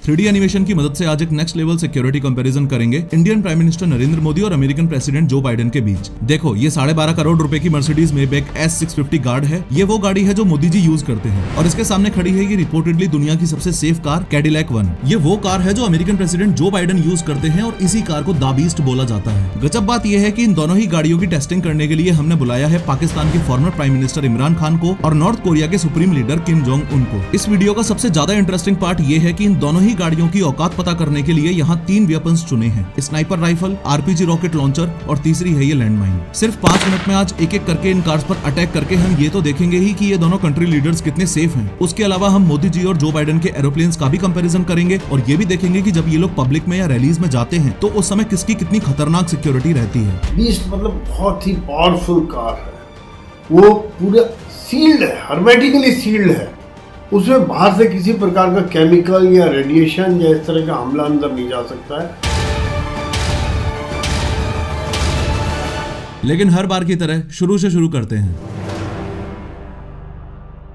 3D animation की मदद से आज एक नेक्स्ट लेवल सिक्योरिटी कंपैरिजन करेंगे Indian prime minister Narendra Modi और अमेरिकन प्रेसिडेंट जो बाइडेन के बीच। देखो, ये 12.5 करोड़ रुपए की मर्सिडीज मेबैक S650 गार्ड है। ये वो गाड़ी है जो मोदी जी यूज करते हैं और इसके सामने खड़ी है ये रिपोर्टेडली दुनिया की सबसे सेफ कार कैडिलैक 1। ये वो कार है जो American president Joe Biden use करते हैं और इसी कार को द बीस्ट बोला जाता है। गजब बात यह है कि इन दोनों ही गाड़ियों की टेस्टिंग करने के लिए हमने बुलाया है पाकिस्तान के farmer prime minister Imran Khan को और नॉर्थ कोरिया के supreme leader Kim Jong Un को। इस वीडियो का सबसे ज्यादा इंटरेस्टिंग पार्ट ये है कि इन दोनों ही गाड़ियों की औकात पता करने के लिए यहाँ 3 वेपन्स चुने हैं, sniper rifle, RPG rocket launcher और तीसरी है ये लैंडमाइन। सिर्फ 5 मिनट में आज एक एक करके इन कार्स पर अटैक करके हम ये तो देखेंगे ही कि ये दोनों कंट्री लीडर्स कितने सेफ हैं। उसके अलावा हम मोदी जी और जो बाइडेन के एरोप्लेन्स का भी कंपैरिजन करेंगे और ये भी देखेंगे कि जब ये लोग पब्लिक में या रैलीज में जाते हैं तो उस समय किसकी कितनी खतरनाक सिक्योरिटी रहती है। बीस्ट मतलब बहुत ही पावरफुल कार है, वो पूरा सील्ड है, हर्मेटिकली सील्ड है। उसमें बाहर से किसी प्रकार का केमिकल या रेडिएशन या इस तरह का हमला अंदर नहीं जा सकता है। लेकिन हर बार की तरह शुरू से शुरू करते हैं।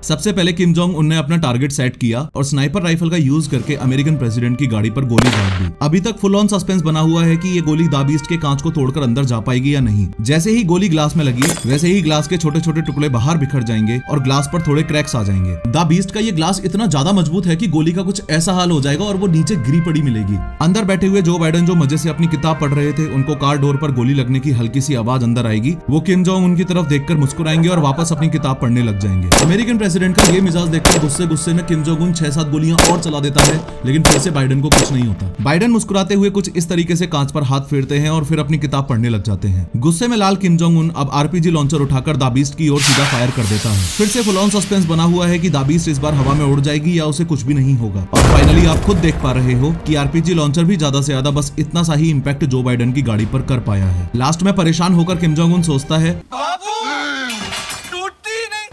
सबसे पहले किम जोंग उन ने अपना टारगेट सेट किया और स्नाइपर राइफल का यूज करके अमेरिकन प्रेसिडेंट की गाड़ी पर गोली दाग दी। अभी तक फुल ऑन सस्पेंस बना हुआ है कि ये गोली द बीस्ट के कांच को तोड़कर अंदर जा पाएगी या नहीं। जैसे ही गोली ग्लास में लगी वैसे ही ग्लास के छोटे छोटे टुकड़े बाहर बिखर जाएंगे और ग्लास पर थोड़े क्रैक्स आ जाएंगे। द बीस्ट का ये ग्लास इतना ज्यादा मजबूत है कि गोली का कुछ ऐसा हाल हो जाएगा और वो नीचे गिरी पड़ी मिलेगी। अंदर बैठे हुए जो बाइडेन जो मजे से अपनी किताब पढ़ रहे थे, उनको कार डोर पर गोली लगने की हल्की सी आवाज अंदर आएगी। वो किम जोंग उनकी तरफ देखकर मुस्कुराएंगे और वापस अपनी किताब पढ़ने लग जाएंगे। अमेरिकन प्रेसिडेंट का ये मिजाज देखकर गुस्से में किम जोंग उन 6-7 गोलियां और चला देता है, लेकिन फिर से बाइडेन को कुछ नहीं होता। बाइडेन मुस्कुराते हुए कुछ इस तरीके से कांच पर हाथ फेरते हैं और फिर अपनी किताब पढ़ने लग जाते हैं। गुस्से में लाल किम जोंग उन अब RPG लॉन्चर उठाकर द बीस्ट की ओर सीधा फायर कर देता है। फिर से फुल ऑन सस्पेंस बना हुआ है कि द बीस्ट इस बार हवा में उड़ जाएगी या उसे कुछ भी नहीं होगा। और फाइनली आप खुद देख पा रहे हो कि RPG लॉन्चर भी ज्यादा से ज्यादा बस इतना सा ही इंपैक्ट जो बाइडेन की गाड़ी पर कर पाया है। लास्ट में परेशान होकर किम जोंग उन सोचता है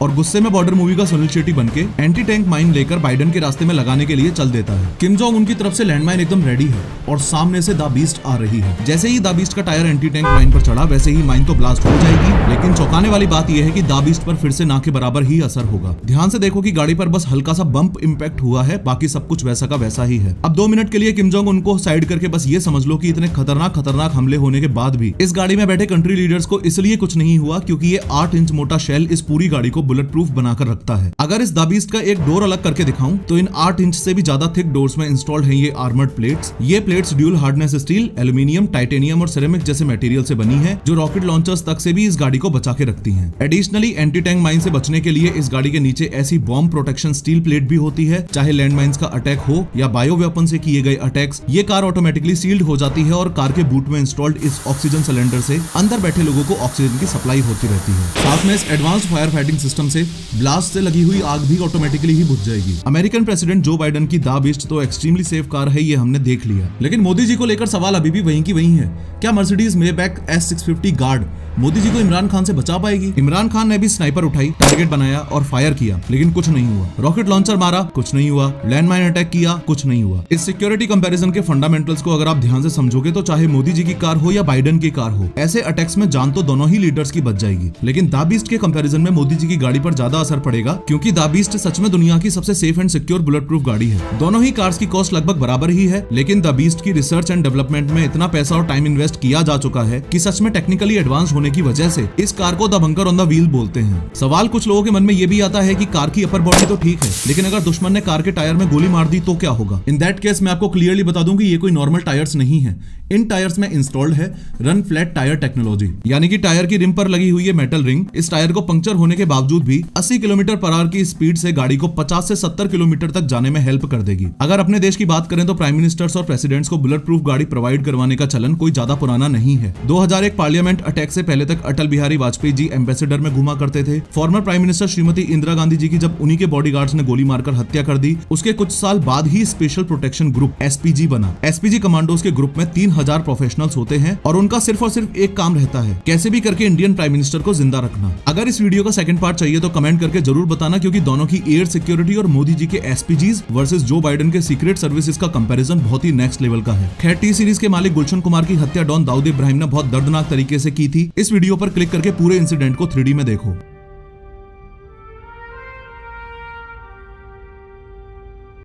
और गुस्से में बॉर्डर मूवी का सुनील शेट्टी बनके एंटी टैंक माइन लेकर बाइडेन के रास्ते में लगाने के लिए चल देता है। किम जोंग उनकी तरफ से लैंडमाइन एकदम रेडी है और सामने से द बीस्ट आ रही है। जैसे ही द बीस्ट का टायर एंटी टैंक माइन पर चढ़ा वैसे ही माइन तो ब्लास्ट हो जाएगी, लेकिन चौंकाने वाली बात यह है कि द बीस्ट पर फिर से ना के बराबर ही असर होगा। ध्यान से देखो कि गाड़ी पर बस हल्का सा बम्प इम्पैक्ट हुआ है, बाकी सब कुछ वैसा का वैसा ही है। अब 2 मिनट के लिए किम जोंग उनको साइड करके बस ये समझ लो कि इतने खतरनाक हमले होने के बाद भी इस गाड़ी में बैठे कंट्री लीडर्स को इसलिए कुछ नहीं हुआ क्योंकि ये 8 इंच मोटा शेल इस पूरी गाड़ी को बुलेट प्रूफ बनाकर रखता है। अगर इस द बीस्ट का एक डोर अलग करके दिखाऊं तो इन 8 इंच से भी ज्यादा थिक डोर्स में इंस्टॉल्ड हैं ये आर्मर्ड प्लेट्स। ये plates dual hardness steel, aluminium, titanium और सिरेमिक जैसे मटेरियल से बनी है जो रॉकेट लॉन्चर्स तक से भी इस गाड़ी को बचा के रखती हैं। एडिशनली एंटी टैंक माइन से बचने के लिए इस गाड़ी के नीचे ऐसी बॉम्ब प्रोटेक्शन स्टील प्लेट भी होती है, चाहे लैंड माइंस का अटैक हो या बायो वेपन से किए गए अटैक्स। ये कार ऑटोमेटिकली सील्ड हो जाती है और कार के बूट में इंस्टॉल्ड इस ऑक्सीजन सिलेंडर से अंदर बैठे लोगों को ऑक्सीजन की सप्लाई होती रहती है। साथ में इस एडवांस्ड फायर फाइटिंग सिस्टम से ब्लास्ट से लगी हुई आग भी ऑटोमेटिकली ही बुझ जाएगी। अमेरिकन प्रेसिडेंट जो बाइडेन की द बीस्ट तो एक्सट्रीमली सेफ कार है, ये हमने देख लिया, लेकिन मोदी जी को लेकर सवाल अभी भी वहीं की वहीं है। क्या Mercedes Maybach S650 guard Modi ji को इमरान खान से बचा पाएगी? इमरान खान ने भी स्नाइपर उठाई, टारगेट बनाया और फायर किया, लेकिन कुछ नहीं हुआ। रॉकेट लॉन्चर मारा, कुछ नहीं हुआ। लैंडमाइन अटैक किया, कुछ नहीं हुआ। इस सिक्योरिटी कंपैरिजन के फंडामेंटल्स को अगर आप ध्यान से समझोगे तो चाहे मोदी जी की कार हो या बाइडेन की कार हो, ऐसे अटैक्स में जान तो दोनों ही लीडर्स की बच जाएगी। लेकिन द बीस्ट के कंपैरिजन में मोदी जी की गाड़ी पर ज्यादा असर पड़ेगा क्योंकि द बीस्ट सच में दुनिया की सबसे safe and secure bullet proof गाड़ी है। दोनों ही कार्स की कॉस्ट लगभग बराबर ही है, लेकिन द बीस्ट की रिसर्च एंड डेवलपमेंट में इतना पैसा और टाइम इन्वेस्ट किया जा चुका है कि सच में टेक्निकली एडवांस होने की वजह से इस कार को the bunker on the wheel बोलते हैं। सवाल कुछ लोगों के मन में ये भी आता है कि कार की अपर बॉडी तो ठीक है, लेकिन अगर दुश्मन ने कार के टायर में गोली मार दी तो क्या होगा? इन दैट केस मैं आपको क्लियरली बता दूं कि ये कोई नॉर्मल टायर्स नहीं है। इन टायर्स में इंस्टॉल्ड है रन फ्लैट टायर टेक्नोलॉजी, यानी कि टायर की रिम पर लगी हुई है मेटल रिंग इस टायर को पंक्चर होने के बावजूद भी 80 किलोमीटर पर आवर की स्पीड से गाड़ी को 50 से 70 किलोमीटर तक जाने में हेल्प कर देगी। अगर अपने देश की बात करें तो प्राइम मिनिस्टर्स और प्रेसिडेंट्स को बुलेट प्रूफ गाड़ी प्रोवाइड करवाने का चलन कोई ज्यादा पुराना नहीं है। 2001 पार्लियामेंट अटैक से पहले तक अटल बिहारी वाजपेयी जी एम्बेसडर में घुमा करते थे। Former prime minister Shrimati Indira Gandhi ji की जब उन्हीं के बॉडीगार्ड्स ने गोली मारकर हत्या कर दी, उसके कुछ साल बाद ही स्पेशल प्रोटेक्शन ग्रुप SPG बना। SPG कमांडोज के ग्रुप में 3000 प्रोफेशनल्स होते हैं और उनका सिर्फ और सिर्फ एक काम रहता है, कैसे भी करके इंडियन प्राइम मिनिस्टर को जिंदा रखना। अगर इस वीडियो का सेकंड पार्ट चाहिए तो कमेंट करके जरूर बताना, क्योंकि दोनों की एयर सिक्योरिटी और मोदी जी के SPGs वर्सेस जो बाइडेन के सीक्रेट सर्विसेज का कंपैरिजन बहुत ही नेक्स्ट लेवल का है। खैर, टी सीरीज के मालिक गुलशन कुमार की हत्या डॉन दाऊद इब्राहिम ने बहुत दर्दनाक तरीके से की थी। इस वीडियो पर क्लिक करके पूरे इंसिडेंट को 3D में देखो।